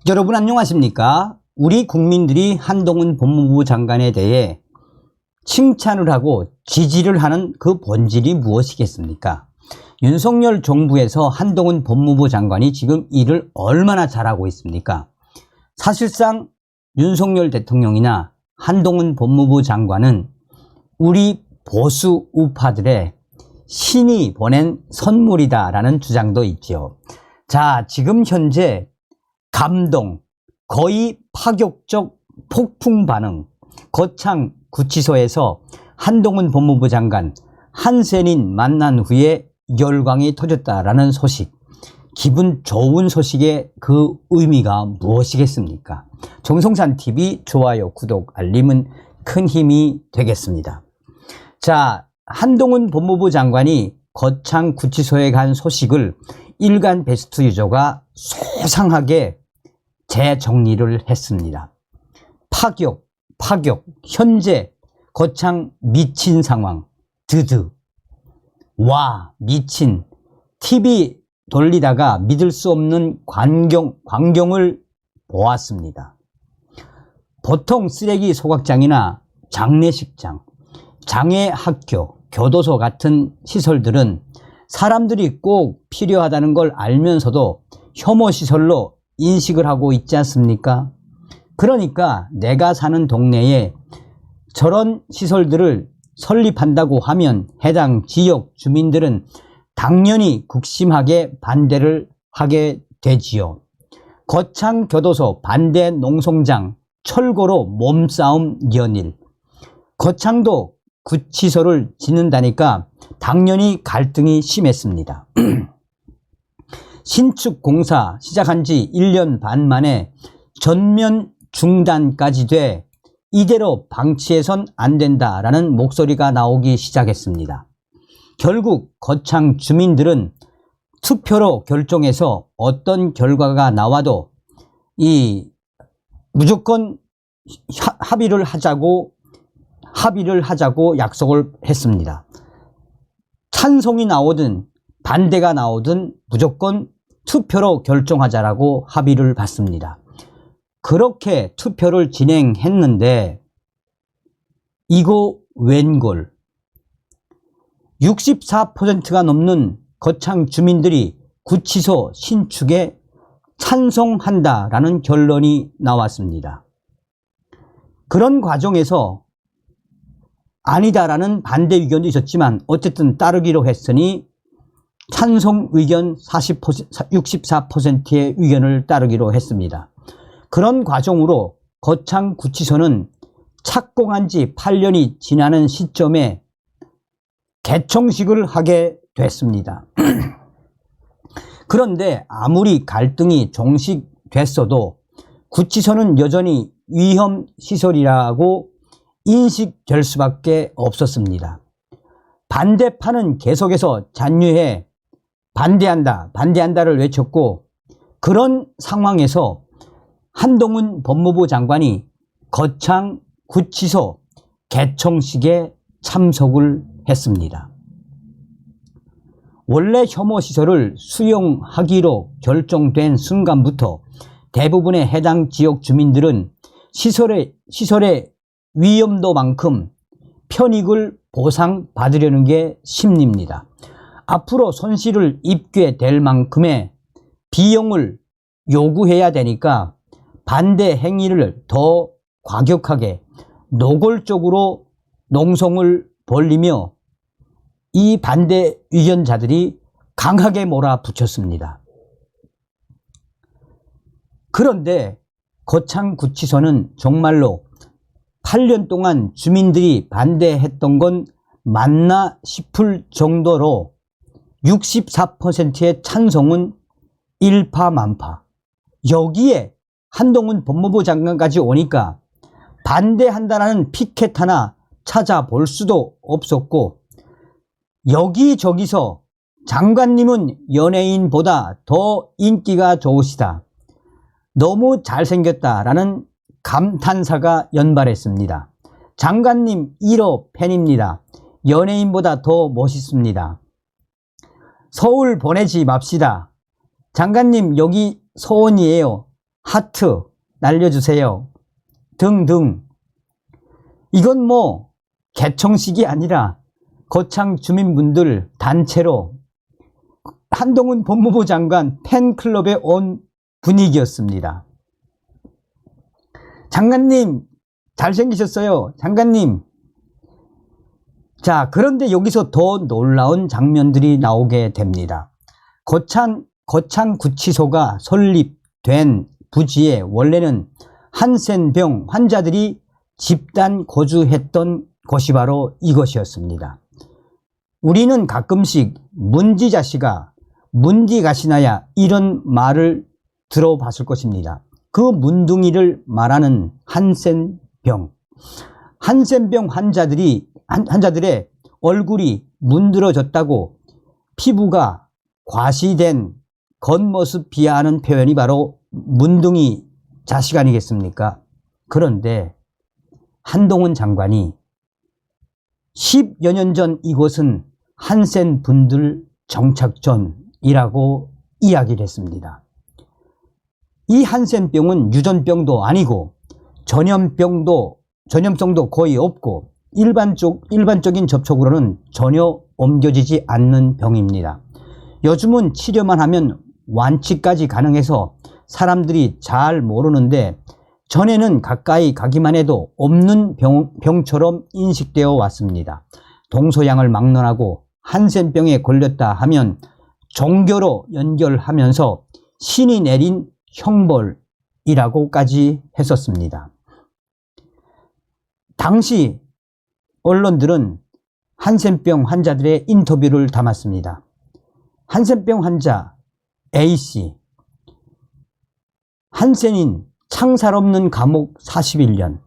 여러분 안녕하십니까? 우리 국민들이 한동훈 법무부 장관에 대해 칭찬을 하고 지지를 하는 그 본질이 무엇이겠습니까? 윤석열 정부에서 한동훈 법무부 장관이 지금 일을 얼마나 잘하고 있습니까? 사실상 윤석열 대통령이나 한동훈 법무부 장관은 우리 보수 우파들의 신이 보낸 선물이다라는 주장도 있죠. 자, 지금 현재 감동, 거의 파격적 폭풍 반응, 거창 구치소에서 한동훈 법무부 장관 한센인 만난 후에 열광이 터졌다라는 소식, 기분 좋은 소식의 그 의미가 무엇이겠습니까? 정성산TV 좋아요, 구독, 알림은 큰 힘이 되겠습니다. 자, 한동훈 법무부 장관이 거창 구치소에 간 소식을 일간 베스트 유저가 소상하게 재정리를 했습니다. 파격, 현재 거창 미친 상황, 와, 미친, TV 돌리다가 믿을 수 없는 광경을 보았습니다. 보통 쓰레기 소각장이나 장례식장, 장애학교, 교도소 같은 시설들은 사람들이 꼭 필요하다는 걸 알면서도 혐오시설로 인식을 하고 있지 않습니까? 그러니까 내가 사는 동네에 저런 시설들을 설립한다고 하면 해당 지역 주민들은 당연히 극심하게 반대를 하게 되지요. 거창 교도소, 반대 농성장, 철거로 몸싸움 연일. 거창도 구치소를 짓는다니까 당연히 갈등이 심했습니다. 신축 공사 시작한 지 1년 반 만에 전면 중단까지 돼 이대로 방치해선 안 된다라는 목소리가 나오기 시작했습니다. 결국 거창 주민들은 투표로 결정해서 어떤 결과가 나와도 무조건 합의를 하자고 약속을 했습니다. 찬성이 나오든 반대가 나오든 무조건 투표로 결정하자라고 합의를 받습니다. 그렇게 투표를 진행했는데 이거 웬걸 64%가 넘는 거창 주민들이 구치소 신축에 찬성한다라는 결론이 나왔습니다. 그런 과정에서 아니다라는 반대 의견도 있었지만 어쨌든 따르기로 했으니 찬성 의견 64%의 의견을 따르기로 했습니다. 그런 과정으로 거창 구치소는 착공한 지 8년이 지나는 시점에 개청식을 하게 됐습니다. 그런데 아무리 갈등이 종식됐어도 구치소는 여전히 위험시설이라고 인식될 수밖에 없었습니다. 반대파는 계속해서 잔류해 반대한다를 외쳤고, 그런 상황에서 한동훈 법무부 장관이 거창 구치소 개청식에 참석을 했습니다. 원래 혐오시설을 수용하기로 결정된 순간부터 대부분의 해당 지역 주민들은 시설의 위험도만큼 편익을 보상받으려는 게 심리입니다. 앞으로 손실을 입게 될 만큼의 비용을 요구해야 되니까 반대 행위를 더 과격하게 노골적으로 농성을 벌리며 이 반대 의견자들이 강하게 몰아붙였습니다. 그런데 거창 구치소는 정말로 8년 동안 주민들이 반대했던 건 맞나 싶을 정도로 64%의 찬성은 일파만파. 여기에 한동훈 법무부 장관까지 오니까 반대한다라는 피켓 하나 찾아볼 수도 없었고, 여기저기서 장관님은 연예인보다 더 인기가 좋으시다, 너무 잘생겼다라는 감탄사가 연발했습니다. 장관님 1호 팬입니다. 연예인보다 더 멋있습니다. 서울 보내지 맙시다. 장관님 여기 소원이에요. 하트 날려주세요 등등. 이건 뭐 개청식이 아니라 거창 주민분들 단체로 한동훈 법무부 장관 팬클럽에 온 분위기였습니다. 장관님 잘생기셨어요. 장관님. 자, 그런데 여기서 더 놀라운 장면들이 나오게 됩니다. 거창구치소가 설립된 부지에 원래는 한센병 환자들이 집단 거주했던 것이 바로 이것이었습니다. 우리는 가끔씩 문지자식아 문지가시나야 이런 말을 들어봤을 것입니다. 그 문둥이를 말하는 한센병 환자들의 얼굴이 문드러졌다고 피부가 과시된 겉모습 비하하는 표현이 바로 문둥이 자식 아니겠습니까? 그런데 한동훈 장관이 10여 년 전 이곳은 한센 분들 정착전이라고 이야기를 했습니다. 이 한센병은 유전병도 아니고 전염성도 거의 없고 일반적인 접촉으로는 전혀 옮겨지지 않는 병입니다. 요즘은 치료만 하면 완치까지 가능해서 사람들이 잘 모르는데 전에는 가까이 가기만 해도 없는 병처럼 인식되어 왔습니다. 동서양을 막론하고 한센병에 걸렸다 하면 종교로 연결하면서 신이 내린 형벌이라고까지 했었습니다. 당시 언론들은 한센병 환자들의 인터뷰를 담았습니다. 한센병 환자 A씨, 한센인 창살 없는 감옥 41년,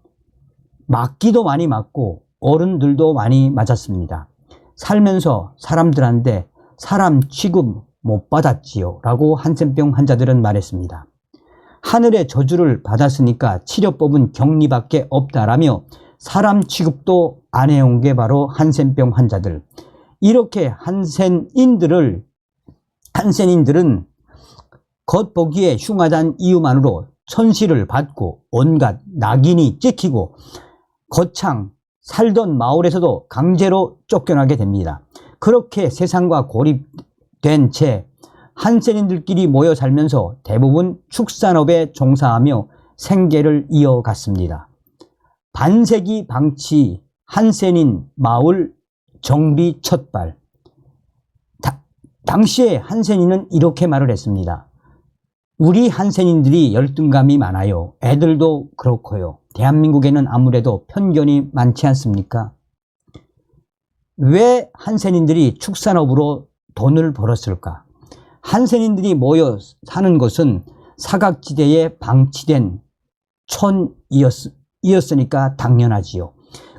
맞기도 많이 맞고 어른들도 많이 맞았습니다. 살면서 사람들한테 사람 취급 못 받았지요 라고 한센병 환자들은 말했습니다. 하늘의 저주를 받았으니까 치료법은 격리밖에 없다라며 사람 취급도 안 해온 게 바로 한센병 환자들. 이렇게 한센인들은 겉보기에 흉하다는 이유만으로 천시를 받고 온갖 낙인이 찍히고 거창 살던 마을에서도 강제로 쫓겨나게 됩니다. 그렇게 세상과 고립된 채 한센인들끼리 모여 살면서 대부분 축산업에 종사하며 생계를 이어갔습니다. 반세기 방치 한센인 마을 정비 첫발. 당시에 한센인은 이렇게 말을 했습니다. 우리 한센인들이 열등감이 많아요. 애들도 그렇고요. 대한민국에는 아무래도 편견이 많지 않습니까? 왜 한센인들이 축산업으로 돈을 벌었을까? 한센인들이 모여 사는 것은 사각지대에 방치된 촌이었으니까 당연하지요.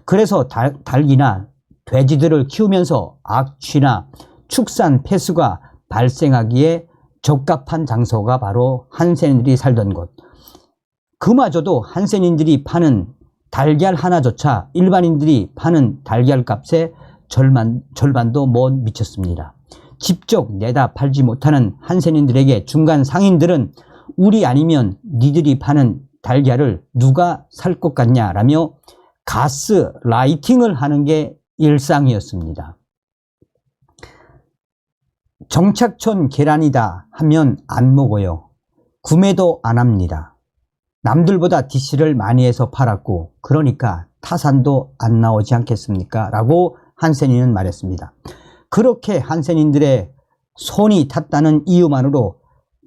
그래서 닭이나 돼지들을 키우면서 악취나 축산 폐수가 발생하기에 적합한 장소가 바로 한센인들이 살던 곳. 그마저도 한센인들이 파는 달걀 하나조차 일반인들이 파는 달걀 값의 절반도 못 미쳤습니다. 직접 내다 팔지 못하는 한센인들에게 중간 상인들은 우리 아니면 니들이 파는 달걀을 누가 살 것 같냐라며 가스 라이팅을 하는 게 일상이었습니다. 정착촌 계란이다 하면 안 먹어요. 구매도 안 합니다. 남들보다 DC를 많이 해서 팔았고 그러니까 타산도 안 나오지 않겠습니까? 라고 한센인은 말했습니다. 그렇게 한센인들의 손이 탔다는 이유만으로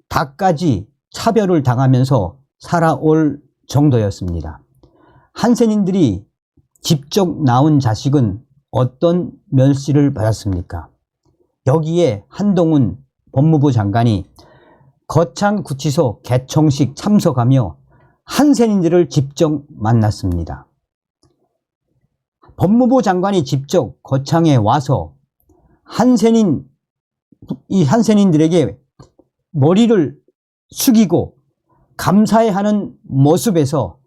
닭까지 차별을 당하면서 살아올 정도였습니다. 한센인들이 직접 낳은 자식은 어떤 멸시를 받았습니까? 여기에 한동훈 법무부 장관이 거창구치소 개청식 참석하며 한센인들을 직접 만났습니다. 법무부 장관이 직접 거창에 와서 한센인들에게 머리를 숙이고 감사해하는 모습에서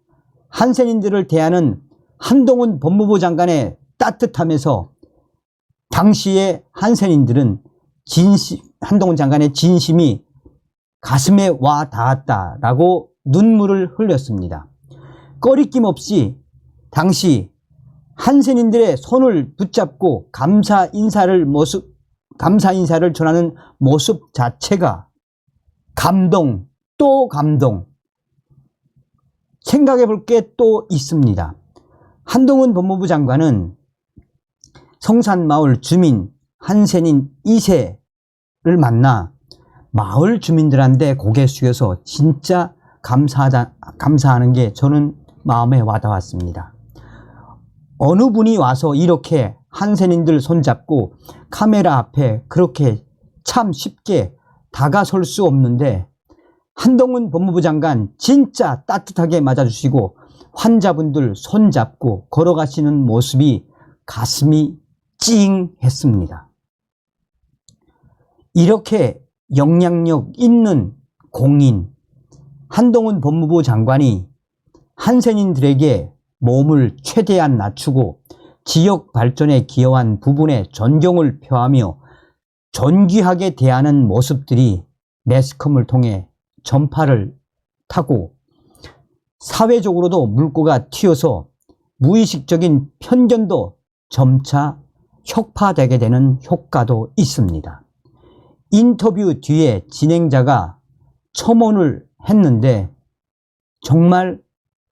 한센인들을 대하는 한동훈 법무부 장관의 따뜻함에서 당시에 한센인들은 한동훈 장관의 진심이 가슴에 와 닿았다라고 눈물을 흘렸습니다. 꺼리낌 없이 당시 한센인들의 손을 붙잡고 감사 인사를 전하는 모습 자체가 감동, 또 감동. 생각해 볼 게 또 있습니다. 한동훈 법무부 장관은 성산마을 주민 한센인 2세를 만나 마을 주민들한테 고개 숙여서 진짜 감사하는 게 저는 마음에 와닿았습니다. 어느 분이 와서 이렇게 한센인들 손잡고 카메라 앞에 그렇게 참 쉽게 다가설 수 없는데 한동훈 법무부 장관 진짜 따뜻하게 맞아주시고 환자분들 손잡고 걸어가시는 모습이 가슴이 찡했습니다. 이렇게 영향력 있는 공인 한동훈 법무부 장관이 한센인들에게 몸을 최대한 낮추고 지역 발전에 기여한 부분에 존경을 표하며 존귀하게 대하는 모습들이 매스컴을 통해 전파를 타고 사회적으로도 물꼬가 튀어서 무의식적인 편견도 점차 혁파되게 되는 효과도 있습니다. 인터뷰 뒤에 진행자가 첨언을 했는데 정말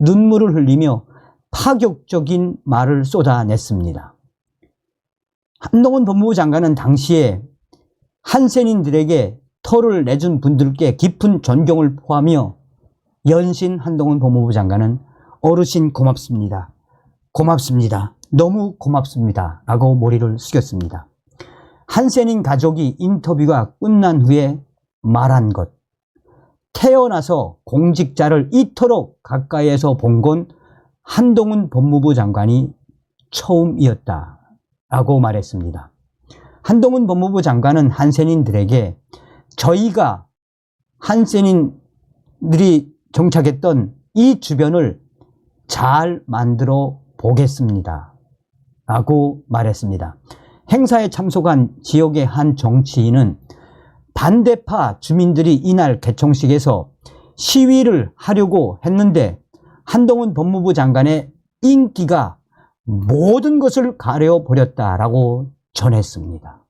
눈물을 흘리며 파격적인 말을 쏟아냈습니다. 한동훈 법무부 장관은 당시에 한센인들에게 터를 내준 분들께 깊은 존경을 포하며 연신 한동훈 법무부 장관은 어르신 고맙습니다. 고맙습니다. 너무 고맙습니다. 라고 머리를 숙였습니다. 한센인 가족이 인터뷰가 끝난 후에 말한 것. 태어나서 공직자를 이토록 가까이에서 본 건 한동훈 법무부 장관이 처음이었다. 라고 말했습니다. 한동훈 법무부 장관은 한센인들에게 저희가 한센인들이 정착했던 이 주변을 잘 만들어 보겠습니다. 라고 말했습니다. 행사에 참석한 지역의 한 정치인은 반대파 주민들이 이날 개총식에서 시위를 하려고 했는데 한동훈 법무부 장관의 인기가 모든 것을 가려버렸다라고 전했습니다.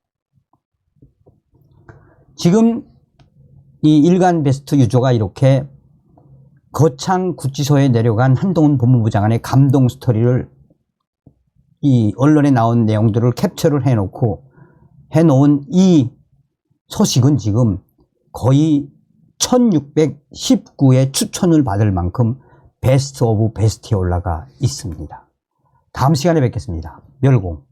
지금 이 일간베스트 유저가 이렇게 거창구치소에 내려간 한동훈 법무부 장관의 감동 스토리를 이 언론에 나온 내용들을 캡처를 해놓은 이 소식은 지금 거의 1619의 추천을 받을 만큼 베스트 오브 베스트에 올라가 있습니다. 다음 시간에 뵙겠습니다. 멸공.